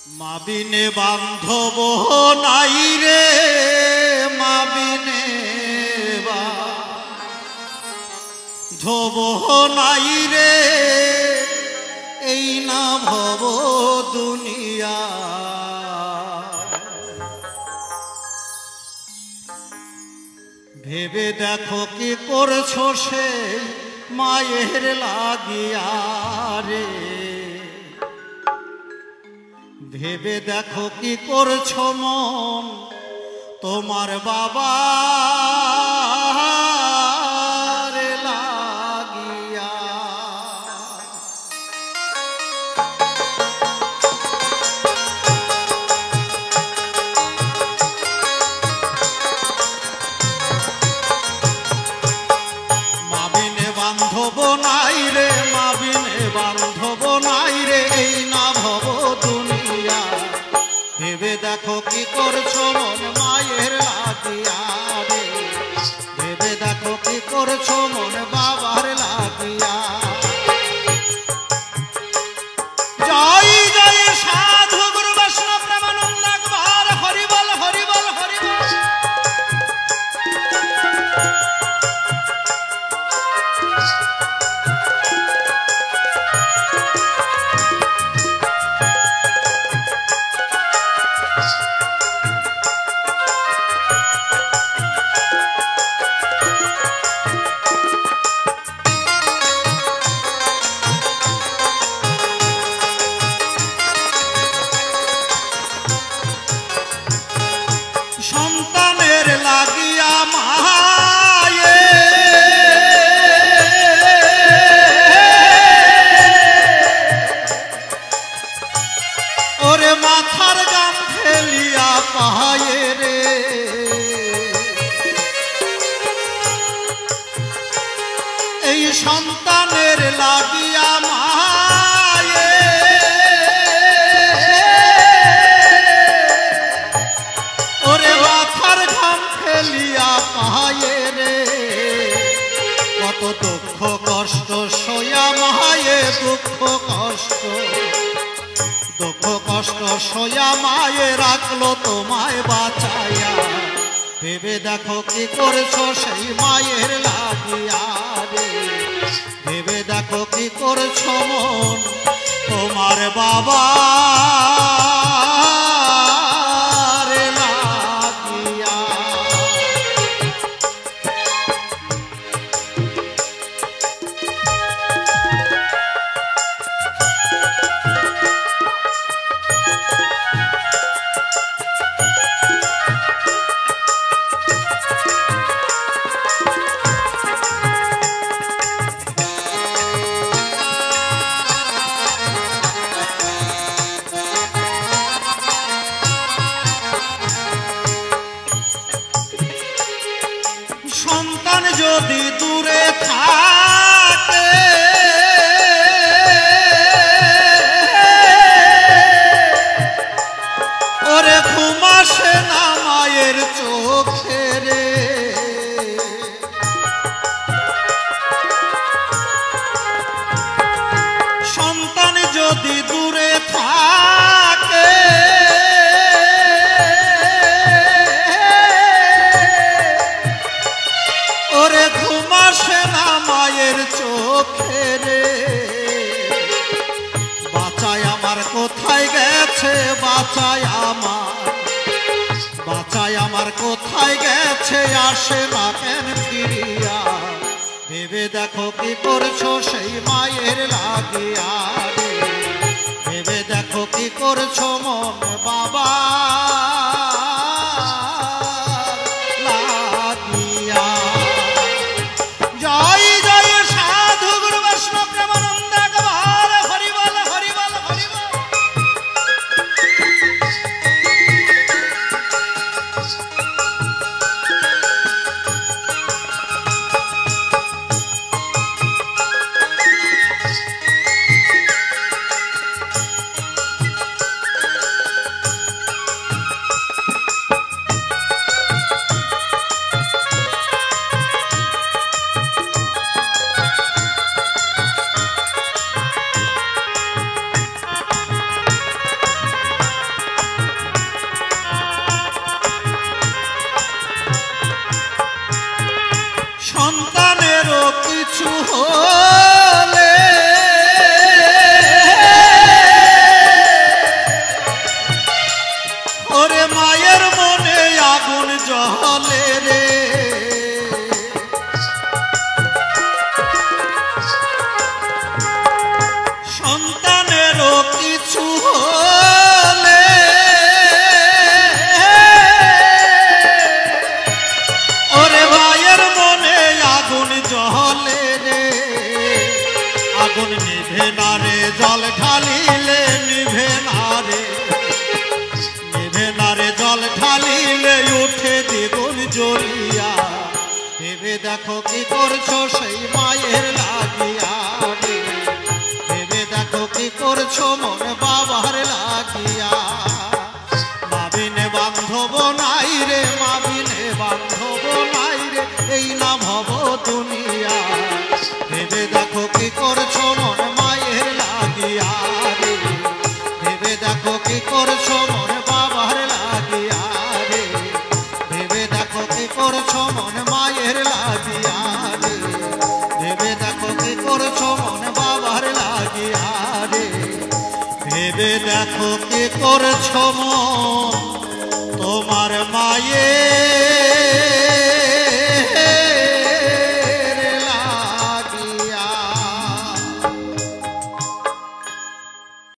মাবিনে বান্ধব নাই রে মাবিনে বান্ধব নাই রে এই না ভব দুনিয়া ভেবে দেখো কি করছো সে মায়ের লাগিয়া রে ভেবে দেখো কি করছো মন তোমার বাবার লাগিয়া মাবিনে বান্ধব নাই রে মাবিনে বান্ধব নাই রে এই না ভব দুনিয়া ভেবে দেখো কি করছো মন মায়ের লাগিয়া রে ভেবে দেখো কি করছো মন বাবার লাগিয়া জয় জয় সাধু গুরু বৈষ্ণব প্রেমানন্দ একবার হরি বল হরি বল হরি বল সন্তানের লাগিয়া মায়ে ওরে মাথার গাম ফেলিয়া পায়ে রে এই সন্তানের লাগিয়া মায়ে ওরে মাথার ঘাম ফেলিয়া পায়ে রে কত দুঃখ কষ্ট সইয়া মায়ে দুঃখ কষ্ট সইয়া মায়ে রাখলো তোমায় বাঁচাইয়া ভেবে দেখো কি করছো সেই মায়ের লাগিয়া রে ভেবে দেখো কি করছো মন তোমার বাবা সন্তান যদি দূরে থাকে ওরে ঘুম আসে না মায়ের চোখে রে সন্তান যদি দূরে থাকে ওরে ঘুম আসে না মায়ের চোখে রে বাঁচায় আমার কোথায় গেছে বাঁচায় আমার কোথায় গেছে আসে না কেন ফিরিয়া ভেবে দেখো কি করছো সেই মায়ের লাগিয়া রে ভেবে দেখো কি করছো মন বাবা জড়িয়া ভেবে দেখো কি করছো সেই মায়ের লাগিয়া রে ভেবে দেখো কি করছো মন বাবার লাগিয়া মা বিনে বান্ধব নাই রে মা বিনে বান্ধব নাই রে এই না ভব দুনিয়া ভেবে দেখো কি করছো মন মায়ের লাগিয়া রে ভেবে দেখো কি করছো মন বাবার লাগিয়া রে ভেবে দেখো কি করছো মন মায়ের লাগিয়া রে ভেবে দেখো কি করছো মন বাবার লাগিয়া রে ভেবে দেখো কি করছো মন